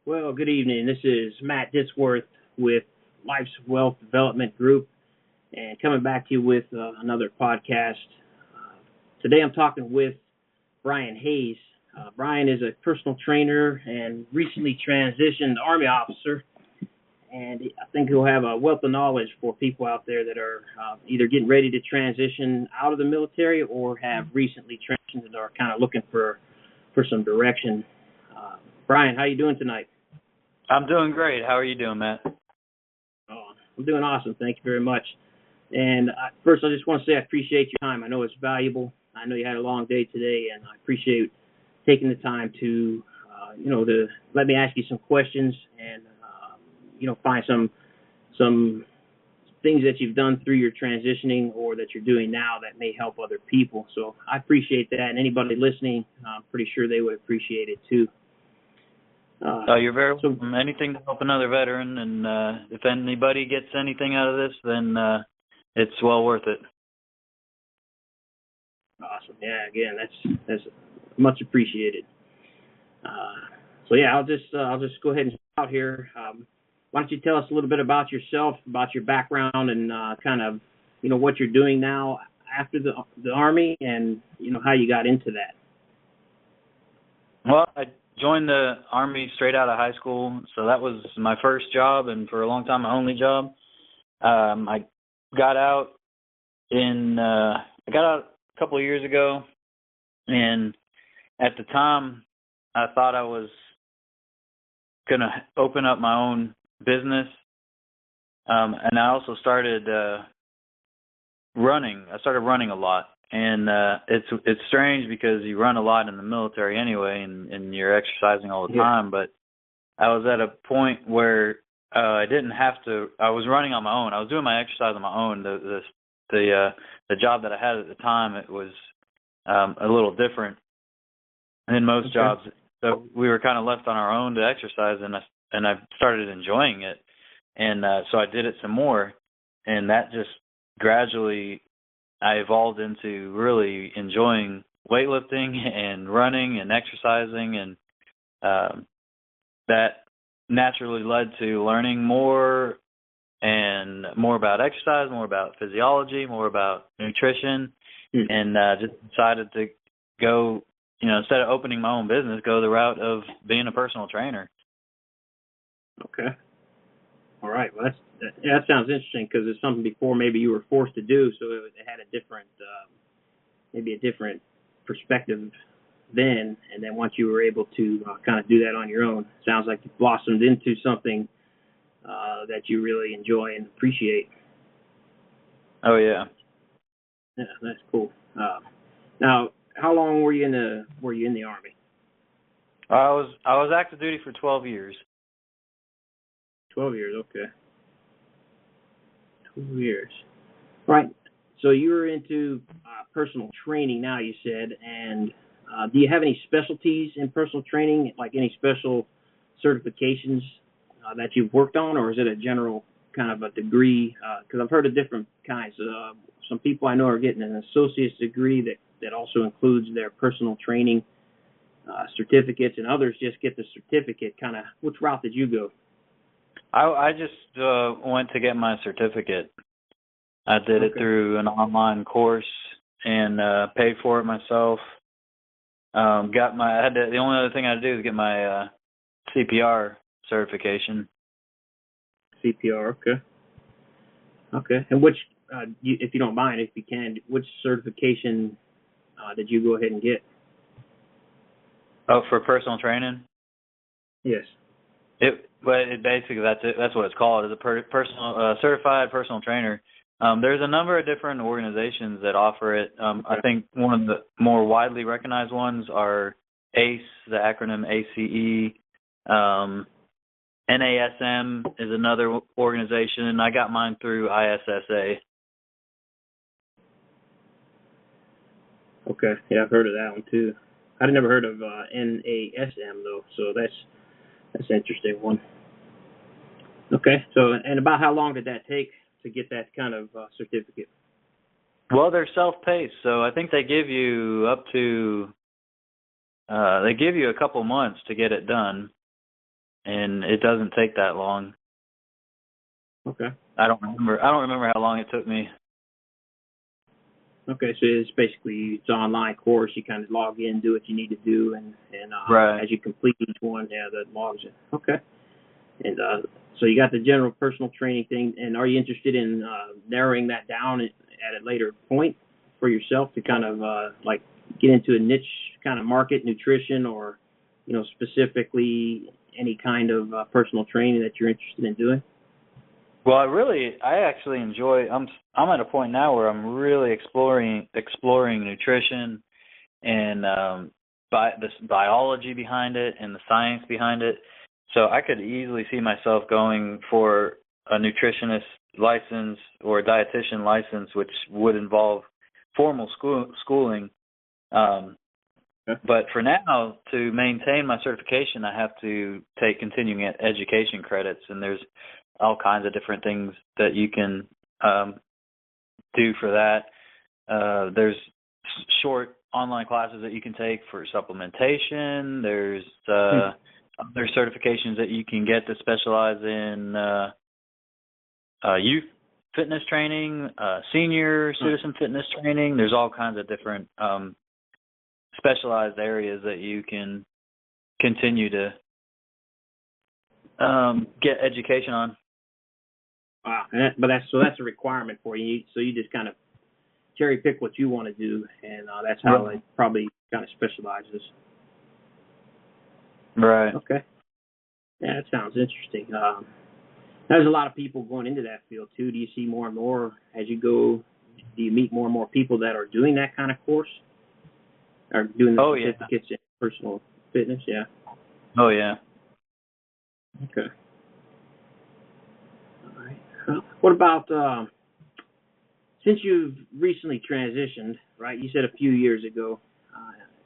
Well, good evening. This is Matt Disworth with Life's Wealth Development Group, and coming back to you with another podcast. Today I'm talking with Brian Hayes. Brian is a personal trainer and recently transitioned Army officer, and I think he'll have a wealth of knowledge for people out there that are either getting ready to transition out of the military or have recently transitioned and are kind of looking for some direction. Brian, how you doing tonight? I'm doing great. How are you doing, Matt? Oh, I'm doing awesome. Thank you very much. And first, I just want to say I appreciate your time. I know it's valuable. I know you had a long day today, and I appreciate taking the time to, to let me ask you some questions and, find some things that you've done through your transitioning or that you're doing now that may help other people. So I appreciate that. And anybody listening, I'm pretty sure they would appreciate it too. You're very welcome. Anything to help another veteran, and if anybody gets anything out of this, then it's well worth it. Awesome. Yeah. Again, that's much appreciated. I'll just go ahead and start out here. Why don't you tell us a little bit about yourself, about your background, and kind of what you're doing now after the Army, and how you got into that. Well, I joined the Army straight out of high school, so that was my first job, and for a long time my only job. I got out a couple of years ago, and at the time I thought I was gonna open up my own business, and I also started running. I started running a lot. And it's strange because you run a lot in the military anyway, and you're exercising all the time. But I was at a point where I didn't have to. I was running on my own. I was doing my exercise on my own. The job that I had at the time, it was a little different than most jobs. So we were kind of left on our own to exercise, and I started enjoying it. And so I did it some more, and that just gradually I evolved into really enjoying weightlifting and running and exercising, and that naturally led to learning more and more about exercise, more about physiology, more about nutrition, and just decided to go, instead of opening my own business, go the route of being a personal trainer. Okay. All right. Well, that sounds interesting because it's something before maybe you were forced to do, so it had a different, maybe a different perspective then, and then once you were able to kind of do that on your own, sounds like you blossomed into something that you really enjoy and appreciate. Oh yeah. Yeah, that's cool. Now, how long were you in the Army? I was active duty for 12 years. 12 years, okay. 2 years. Right. So you're into personal training now, you said, and do you have any specialties in personal training, like any special certifications that you've worked on, or is it a general kind of a degree? Because I've heard of different kinds. Some people I know are getting an associate's degree that also includes their personal training certificates, and others just get the certificate. Kind of, which route did you go? I just went to get my certificate. I did it through an online course and paid for it myself. The only other thing I had to do is get my CPR certification. CPR, okay. Okay, and which, if you don't mind, if you can, which certification did you go ahead and get? Oh, for personal training? Yes. Basically that's it. That's what it's called. Is a personal certified personal trainer. There's a number of different organizations that offer it. I think one of the more widely recognized ones are ACE, the acronym ACE. NASM is another organization, and I got mine through ISSA. Okay, yeah, I've heard of that one too. I'd never heard of NASM though, so that's an interesting one. Okay, so and about how long did that take to get that kind of certificate? Well, they're self-paced, so I think they give you up to a couple months to get it done. and it doesn't take that long. Okay. I don't remember how long it took me. Okay, so it's an online course. You kind of log in, do what you need to do, and Right. as you complete each one, that logs in. Okay. And so you got the general personal training thing, and are you interested in narrowing that down at a later point for yourself to kind of like get into a niche kind of market, nutrition, or specifically any kind of personal training that you're interested in doing? Well, I actually enjoy. I'm at a point now where I'm really exploring nutrition and the biology behind it and the science behind it. So I could easily see myself going for a nutritionist license or a dietitian license, which would involve formal schooling. But for now, to maintain my certification, I have to take continuing education credits, and there's all kinds of different things that you can do for that. There's short online classes that you can take for supplementation. There's other certifications that you can get to specialize in youth fitness training, senior citizen fitness training. There's all kinds of different specialized areas that you can continue to get education on. Wow, but that's a requirement for you. So you just kind of cherry pick what you want to do, and that's how it probably kind of specializes. Right. Okay. Yeah, that sounds interesting. There's a lot of people going into that field too. Do you see more and more as you go? Do you meet more and more people that are doing that kind of course, or doing the certificates in personal fitness? Yeah. Oh yeah. Okay. All right. What about since you've recently transitioned, right? You said a few years ago.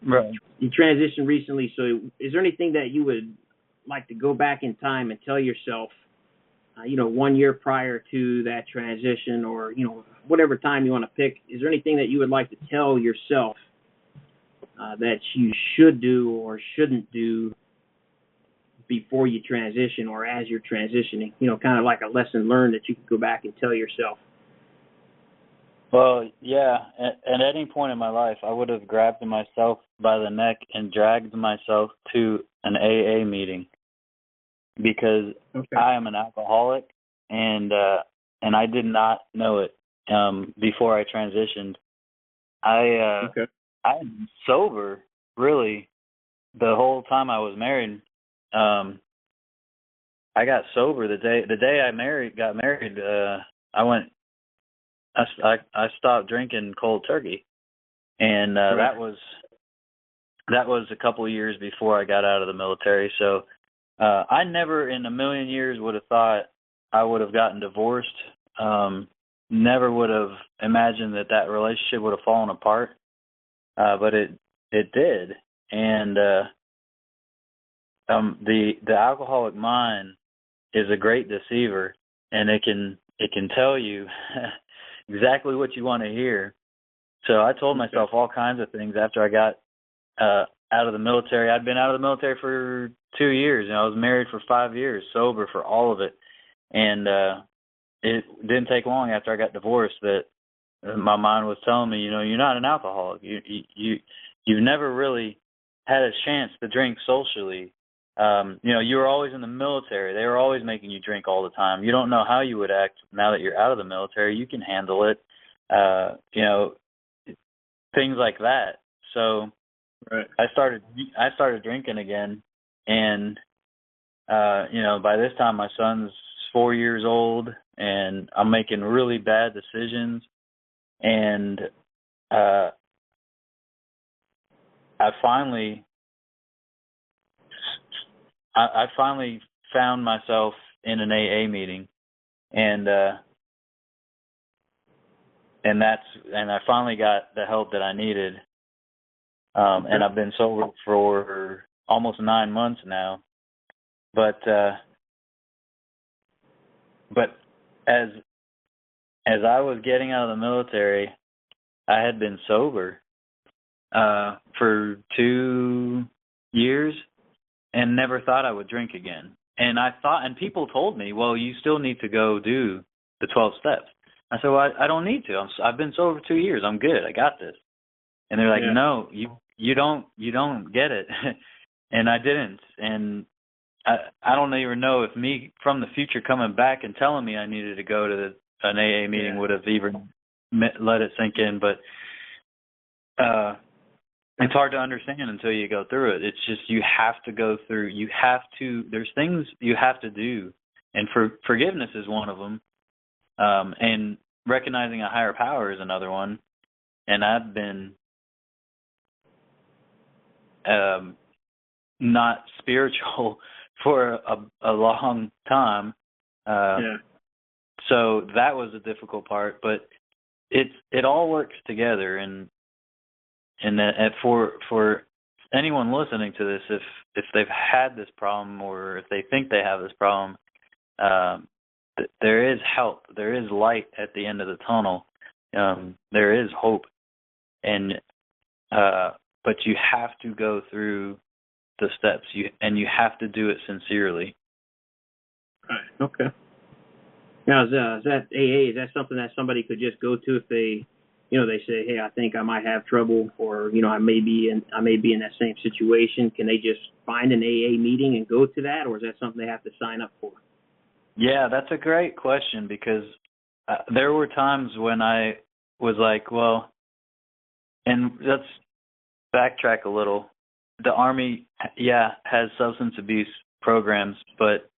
Right. You transitioned recently, so is there anything that you would like to go back in time and tell yourself, 1 year prior to that transition, or whatever time you want to pick? Is there anything that you would like to tell yourself that you should do or shouldn't do before you transition or as you're transitioning? Kind of like a lesson learned that you could go back and tell yourself. Well, yeah. At any point in my life, I would have grabbed myself by the neck and dragged myself to an AA meeting, because I am an alcoholic, and I did not know it before I transitioned. I'm sober really the whole time I was married. I got sober the day I got married. I stopped drinking cold turkey, and that was a couple of years before I got out of the military. So I never in a million years would have thought I would have gotten divorced. Never would have imagined that relationship would have fallen apart, but it did. And the alcoholic mind is a great deceiver, and it can tell you exactly what you want to hear. So I told myself all kinds of things after I got out of the military. I'd been out of the military for 2 years, and I was married for 5 years, sober for all of it. And it didn't take long after I got divorced that my mind was telling me, you're not an alcoholic. You've never really had a chance to drink socially. You were always in the military. They were always making you drink all the time. You don't know how you would act now that you're out of the military. You can handle it. Things like that. So I started drinking again, and by this time my son's 4 years old, and I'm making really bad decisions, and I finally found myself in an AA meeting, and I finally got the help that I needed. And I've been sober for almost 9 months now. But as I was getting out of the military, I had been sober for 2 years and never thought I would drink again. And I thought, and people told me, well, you still need to go do the 12 steps. I said, well, I don't need to. I've been sober for 2 years. I'm good. I got this. And they're like, Yeah. no, you don't get it. And I didn't. And I don't even know if me from the future coming back and telling me I needed to go to an AA meeting would have even let it sink in. But it's hard to understand until you go through it. It's just you have to go through. There's things you have to do. And forgiveness is one of them. And recognizing a higher power is another one. And I've been not spiritual for a long time. So that was a difficult part, but it all works together. And that for anyone listening to this, if they've had this problem or if they think they have this problem, there is help. There is light at the end of the tunnel. There is hope, and but you have to go through the steps. You have to do it sincerely. Right. Okay. Now, is that AA? Is that something that somebody could just go to if they, they say, hey, I think I might have trouble, or I may be in that same situation? Can they just find an AA meeting and go to that, or is that something they have to sign up for? Yeah, that's a great question, because there were times when I was like, well, and let's backtrack a little. The Army, has substance abuse programs, but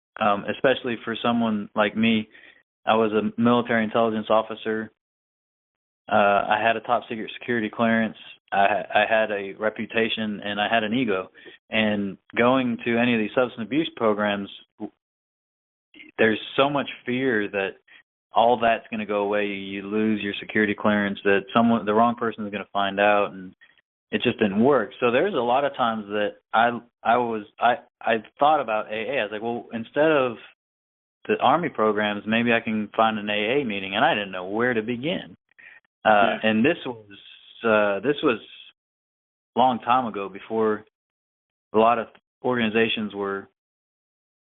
especially for someone like me, I was a military intelligence officer. I had a top secret security clearance. I had a reputation, and I had an ego. And going to any of these substance abuse programs, there's so much fear that all that's going to go away. You lose your security clearance, that the wrong person is going to find out, and it just didn't work. So there's a lot of times that I thought about AA. I was like, well, instead of the Army programs, maybe I can find an AA meeting, and I didn't know where to begin. And this was a long time ago, before a lot of organizations were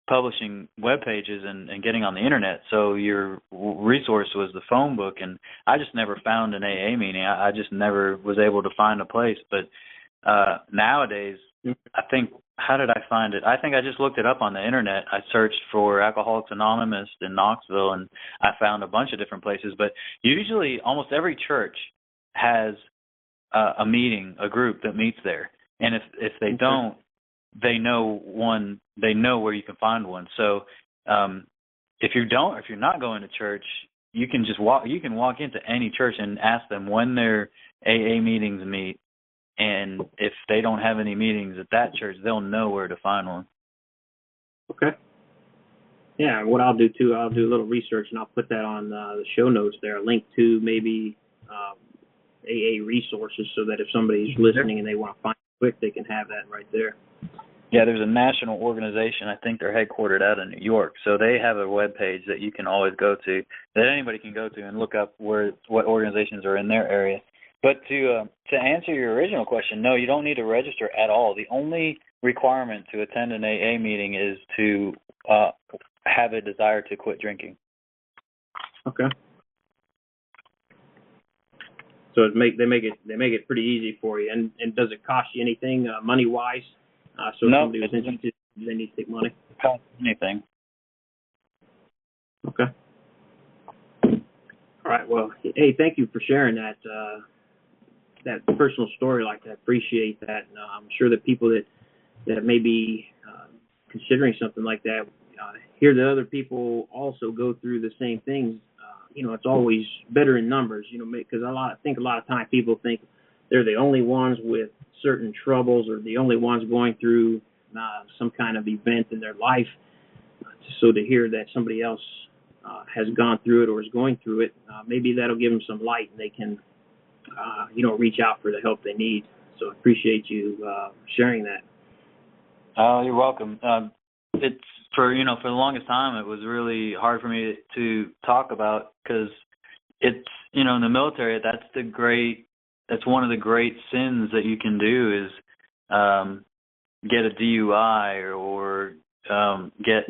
publishing web pages and getting on the internet. So your resource was the phone book, and I just never found an AA meeting. I just never was able to find a place. But nowadays, I think, how did I find it? I think I just looked it up on the internet. I searched for Alcoholics Anonymous in Knoxville, and I found a bunch of different places. But usually, almost every church has a meeting, a group that meets there. And if they don't, they know where you can find one. So if you're not going to church, you can walk into any church and ask them when their AA meetings meet, and if they don't have any meetings at that church, they'll know where to find one. Okay. Yeah, what I'll do too, I'll do a little research, and I'll put that on the show notes there, a link to maybe AA resources, so that if somebody's listening and they want to find it quick, they can have that right there. Yeah, there's a national organization. I think they're headquartered out in New York. So they have a web page that you can always go to, that anybody can go to and look up what organizations are in their area. But to answer your original question, no, you don't need to register at all. The only requirement to attend an AA meeting is to have a desire to quit drinking. Okay. So they make it pretty easy for you. And does it cost you anything money wise? So if somebody was interested, they need to take money. Cost anything. Okay. All right. Well, hey, thank you for sharing that personal story like that. Appreciate that. And, I'm sure that people that may be considering something like that hear that other people also go through the same things. It's always better in numbers. Because I think a lot of times people think they're the only ones with certain troubles, or the only ones going through some kind of event in their life. So to hear that somebody else has gone through it or is going through it, maybe that'll give them some light, and they can, reach out for the help they need. So I appreciate you sharing that. Oh, you're welcome. It's for the longest time, it was really hard for me to talk about, because it's, in the military, that's one of the great sins that you can do is get a DUI or get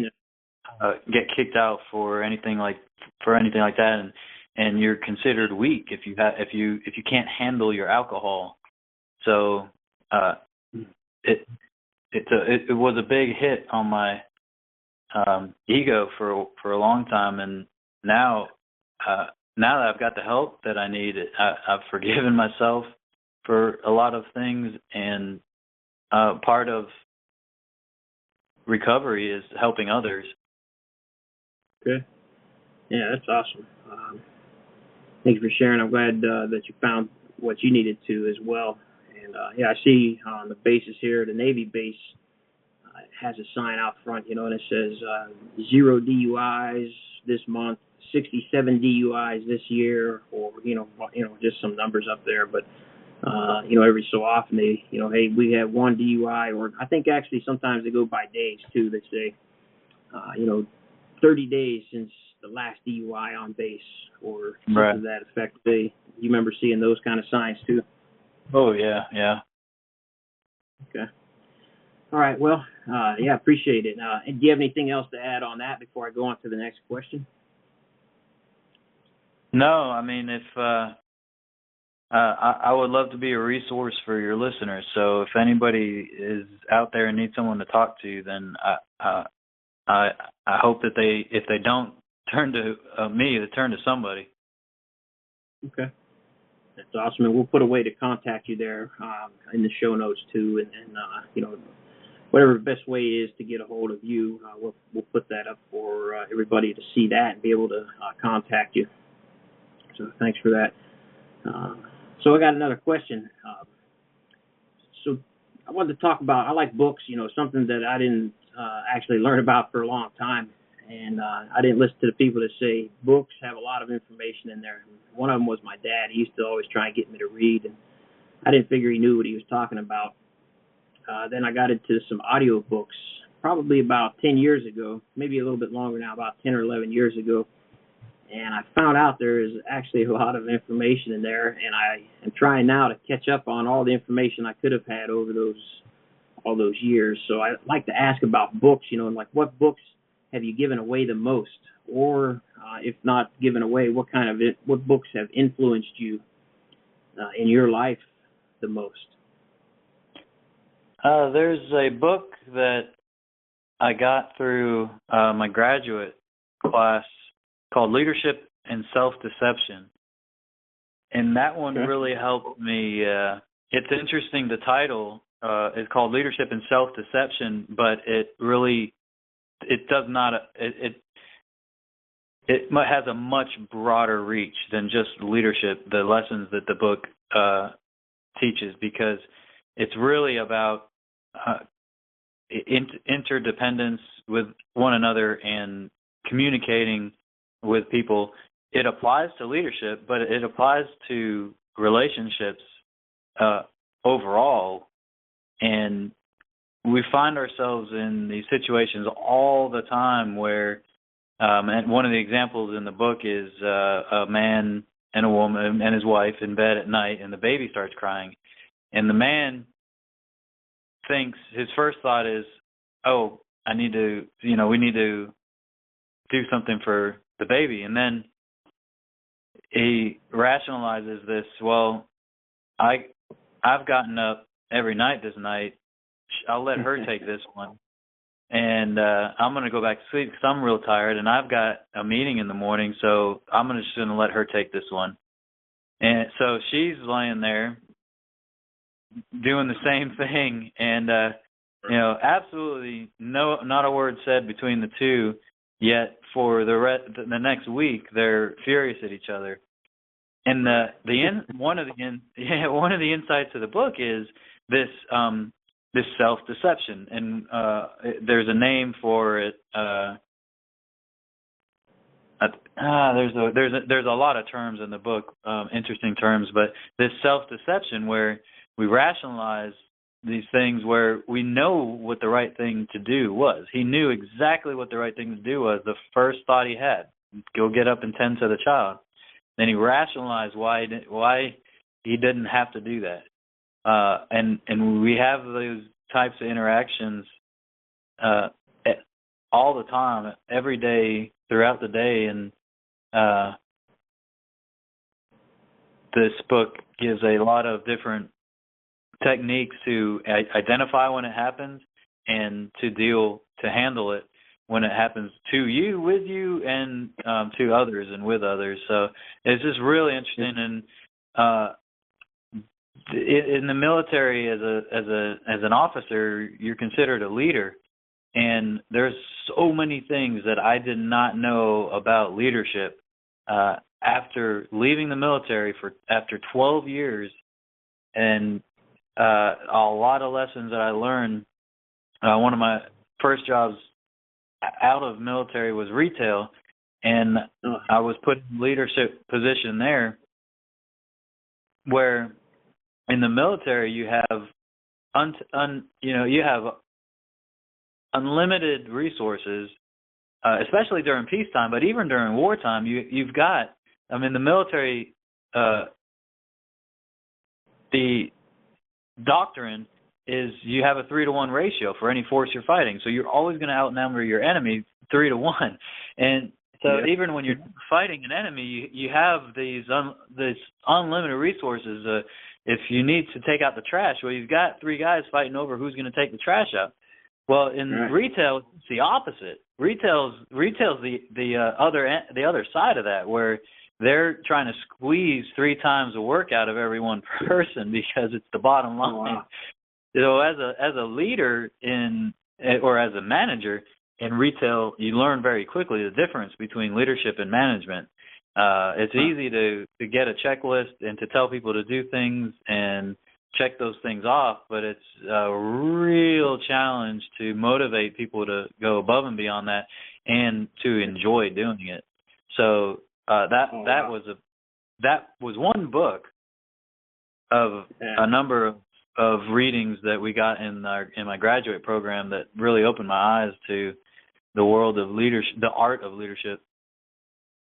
kicked out for anything like that, and you're considered weak if you can't handle your alcohol. So it was a big hit on my ego for a long time, and now that I've got the help that I need, I've forgiven myself for a lot of things, and part of recovery is helping others. Okay. Yeah, that's awesome. Thank you for sharing. I'm glad that you found what you needed to as well. And yeah, I see on the bases here, the Navy base has a sign out front, and it says 0 DUIs this month, 67 DUIs this year, or just some numbers up there. But every so often they, hey, we have 1 DUI, or I think actually sometimes they go by days too. They say, 30 days since the last DUI on base, or something right. to that effect. You remember seeing those kind of signs too? Oh yeah. Okay. All right. Well, yeah, appreciate it. And do you have anything else to add on that before I go on to the next question? No, I mean, if I would love to be a resource for your listeners. So if anybody is out there and needs someone to talk to, then I hope that if they don't turn to me, they turn to somebody. Okay. That's awesome. And we'll put a way to contact you there in the show notes too. And whatever the best way is to get a hold of you, we'll put that up for everybody to see that and be able to contact you. So thanks for that. So I got another question. So I wanted to talk about, I like books, something that I didn't actually learn about for a long time. And I didn't listen to the people that say books have a lot of information in there. One of them was my dad. He used to always try and get me to read, and I didn't figure he knew what he was talking about. Then I got into some audio books probably about 10 years ago, maybe a little bit longer now, about 10 or 11 years ago. And I found out there is actually a lot of information in there, and I am trying now to catch up on all the information I could have had over all those years. So I'd like to ask about books, like what books have you given away the most? Or if not given away, what books have influenced you in your life the most? There's a book that I got through my graduate class called Leadership and Self-Deception. And that one really helped me. It's interesting, the title is called Leadership and Self-Deception, but it does not, it has a much broader reach than just leadership, the lessons that the book teaches, because it's really about interdependence with one another and communicating with people. It applies to leadership, but it applies to relationships overall. And we find ourselves in these situations all the time where, and one of the examples in the book is a man and a woman and his wife in bed at night, and the baby starts crying. And the man thinks, his first thought is, oh, we need to do something for the baby. And then he rationalizes this, well, I've gotten up every night this night. I'll let her take this one. And I'm going to go back to sleep because I'm real tired, and I've got a meeting in the morning, so I'm just going to let her take this one. And so she's laying there doing the same thing, and absolutely not a word said between the two. Yet for the next week, they're furious at each other. And one of the insights of the book is this self-deception, and there's a name for it. There's a lot of terms in the book, interesting terms, but this self-deception where we rationalize these things where we know what the right thing to do was. He knew exactly what the right thing to do was. The first thought he had, go get up and tend to the child. Then he rationalized why he didn't have to do that. And we have those types of interactions all the time, every day, throughout the day, and this book gives a lot of different techniques to identify when it happens and to handle it when it happens to you, with you, and to others and with others. So it's just really interesting. And in the military, as an officer, you're considered a leader, and there's so many things that I did not know about leadership after leaving the military after 12 years, and a lot of lessons that I learned. One of my first jobs out of military was retail, and I was put in leadership position there, where in the military you have you have unlimited resources, especially during peacetime, but even during wartime, you've got. I mean, the military, the doctrine is you have a 3-to-1 ratio for any force you're fighting, so you're always going to outnumber your enemy 3-to-1, and so even when you're fighting an enemy, you have these unlimited resources. If you need to take out the trash, well, you've got 3 guys fighting over who's going to take the trash out. Well, in retail, it's the opposite. Retail's the other side of that, where they're trying to squeeze 3 times the work out of every one person because it's the bottom line. Oh, wow. So as a leader or as a manager in retail, you learn very quickly the difference between leadership and management. It's easy to get a checklist and to tell people to do things and check those things off, but it's a real challenge to motivate people to go above and beyond that and to enjoy doing it. So that was one book of a number of readings that we got in my graduate program that really opened my eyes to the world of leadership, the art of leadership.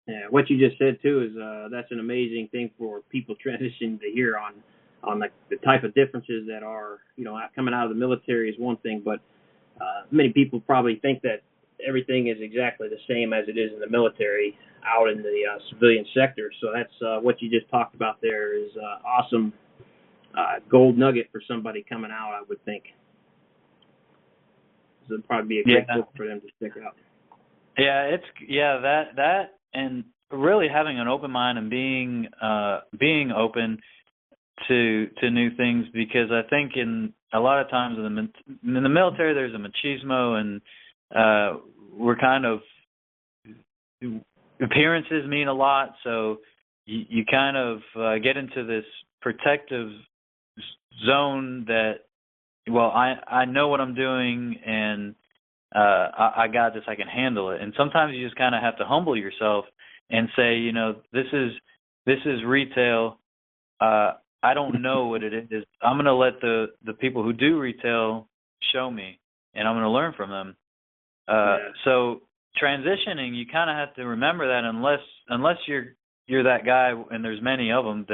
Yeah, what you just said too is that's an amazing thing for people transitioning to hear on the type of differences that are, coming out of the military is one thing, but many people probably think that everything is exactly the same as it is in the military out in the civilian sector. So that's what you just talked about there is awesome gold nugget for somebody coming out, I would think. So it'd probably be a great book for them to check out. Yeah, that and really having an open mind and being open to new things, because I think in a lot of times in the military there's a machismo, and we're kind of, appearances mean a lot, so you kind of get into this protective zone that, well, I know what I'm doing, and I got this, I can handle it. And sometimes you just kind of have to humble yourself and say, this is retail. I don't know what it is. I'm going to let the people who do retail show me, and I'm going to learn from them. So transitioning, you kind of have to remember that unless you're that guy, and there's many of them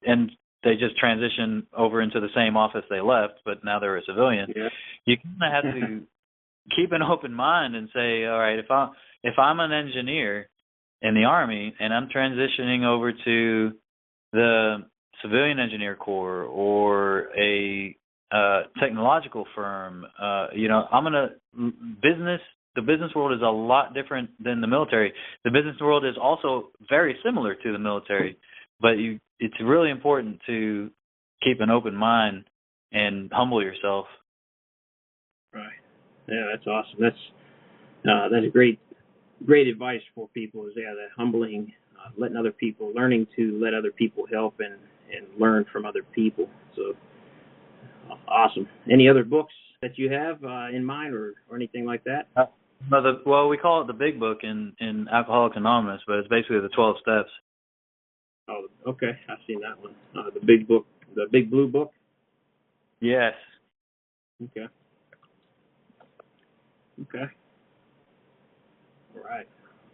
and they just transition over into the same office they left, but now they're a civilian. Yeah. You kind of have to keep an open mind and say, all right, if I'm an engineer in the Army and I'm transitioning over to the civilian engineer corps or a technological firm, I'm gonna the business world is a lot different than the military. The business world is also very similar to the military, but it's really important to keep an open mind and humble yourself. Right. Yeah, that's awesome. That's a great advice for people. Is that humbling, learning to let other people help and learn from other people. So awesome. Any other books that you have in mind or anything like that? We call it the Big Book in Alcoholics Anonymous, but it's basically the 12 steps. Oh, okay. I've seen that one. The Big Book, the Big Blue Book? Yes. Okay. All right.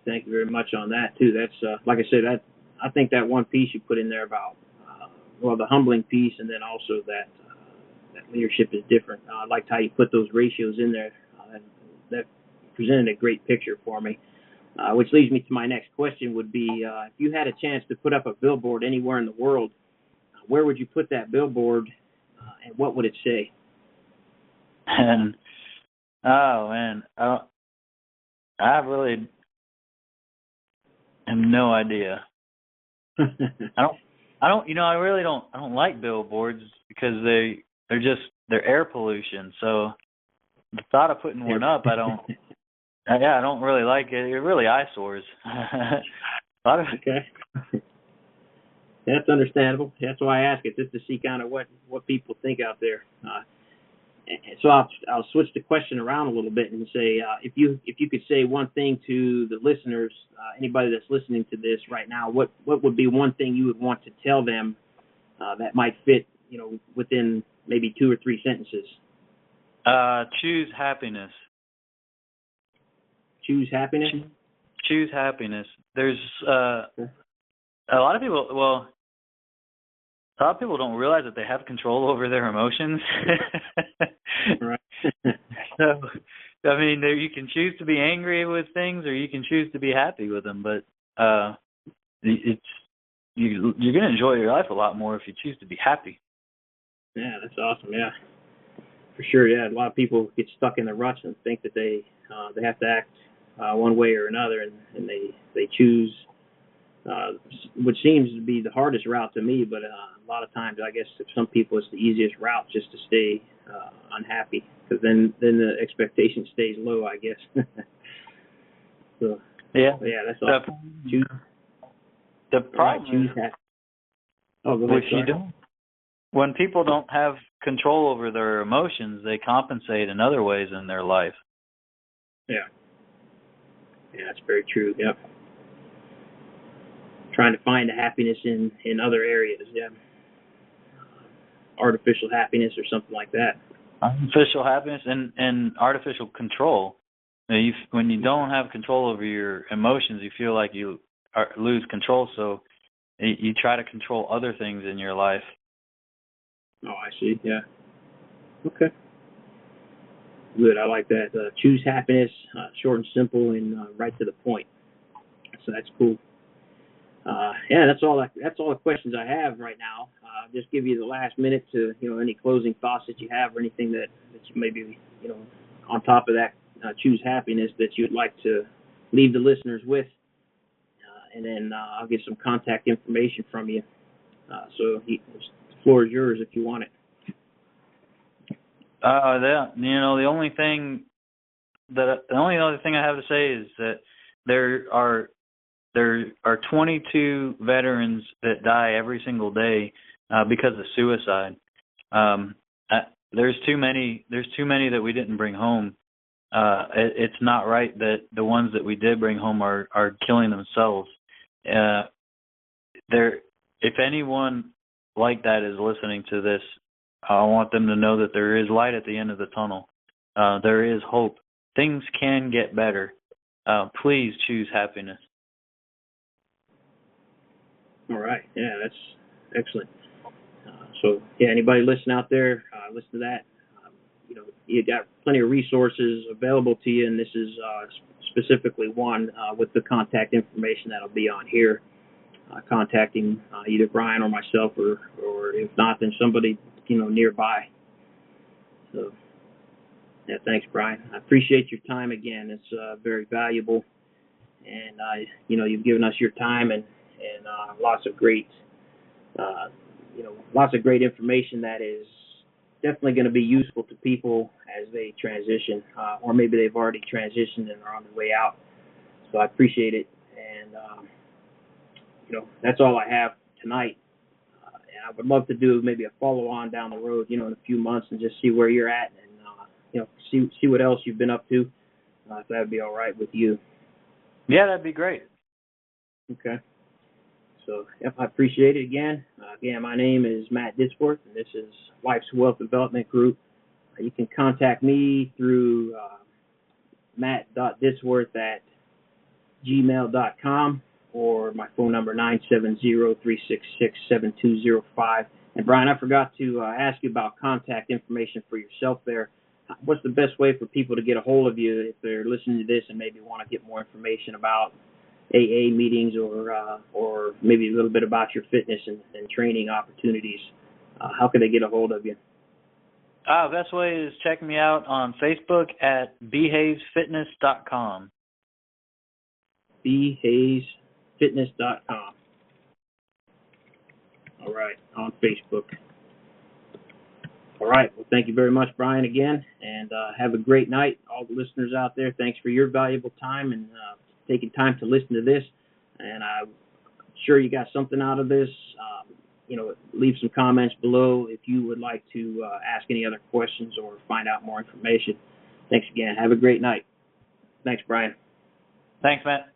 Thank you very much on that, too. That's, like I said, I think that one piece you put in there about, the humbling piece, and then also that leadership is different. I liked how you put those ratios in there. That presented a great picture for me. Which leads me to my next question would be, if you had a chance to put up a billboard anywhere in the world, where would you put that billboard, and what would it say? And oh man, I really have no idea. I don't, I really don't. I don't like billboards because they're air pollution. So the thought of putting one up, I don't. Yeah, I don't really like it. It really eyesores. Okay. That's understandable. That's why I ask it, just to see kind of what people think out there. So I'll switch the question around a little bit and say, if you could say one thing to the listeners, anybody that's listening to this right now, what would be one thing you would want to tell them that might fit, within maybe 2 or 3 sentences? Choose happiness. Choose happiness? Choose happiness. There's a lot of people. Well, a lot of people don't realize that they have control over their emotions. Right. So, I mean, you can choose to be angry with things, or you can choose to be happy with them. But you're going to enjoy your life a lot more if you choose to be happy. Yeah, that's awesome. Yeah, for sure. Yeah, a lot of people get stuck in the ruts and think that they have to act one way or another, and they choose which seems to be the hardest route to me. But a lot of times, I guess, for some people, it's the easiest route just to stay unhappy, because then the expectation stays low, I guess. So yeah, that's awesome. The problem is, go ahead, when people don't have control over their emotions, they compensate in other ways in their life. Yeah, that's very true. Yep. Trying to find a happiness in other areas. Yeah. Artificial happiness or something like that. Artificial happiness and artificial control. When you don't have control over your emotions, you feel like you lose control. So you try to control other things in your life. Oh, I see. Yeah. Okay. Good. I like that. Choose happiness, short and simple, and right to the point. So that's cool. Yeah, that's all the questions I have right now. Just give you the last minute to, any closing thoughts that you have, or anything that you maybe, on top of that, choose happiness, that you'd like to leave the listeners with. And then I'll get some contact information from you. So the floor is yours if you want it. The only other thing I have to say is that there are 22 veterans that die every single day because of suicide. There's too many that we didn't bring home. It's not right that the ones that we did bring home are killing themselves. If anyone like that is listening to this, I want them to know that there is light at the end of the tunnel. There is hope. Things can get better. Please choose happiness. All right. Yeah, that's excellent. So, anybody listening out there, listen to that. You got plenty of resources available to you, and this is specifically one with the contact information that'll be on here. Contacting either Brian or myself, or if not, then somebody nearby. So, yeah, thanks, Brian. I appreciate your time again. It's very valuable, and you've given us your time and lots of great information that is definitely going to be useful to people as they transition, or maybe they've already transitioned and are on their way out. So I appreciate it, and that's all I have tonight. And I would love to do maybe a follow-on down the road, in a few months, and just see where you're at, and see what else you've been up to. If that would be all right with you. Yeah, that'd be great. Okay. So, I appreciate it again. Again, my name is Matt Disworth, and this is Life's Wealth Development Group. You can contact me through matt.disworth@gmail.com, or my phone number 970-366-7205. And Brian, I forgot to ask you about contact information for yourself there. what's the best way for people to get a hold of you if they're listening to this and maybe want to get more information about AA meetings or maybe a little bit about your fitness and training opportunities? How can they get a hold of you? Best way is check me out on Facebook at bhavesfitness.com. bhavesfitness.com. All right, on Facebook. All right, well, thank you very much, Brian, again, and have a great night. All the listeners out there, thanks for your valuable time and taking time to listen to this, and I'm sure you got something out of this. Leave some comments below if you would like to ask any other questions or find out more information. Thanks again. Have a great night. Thanks, Brian. Thanks, Matt.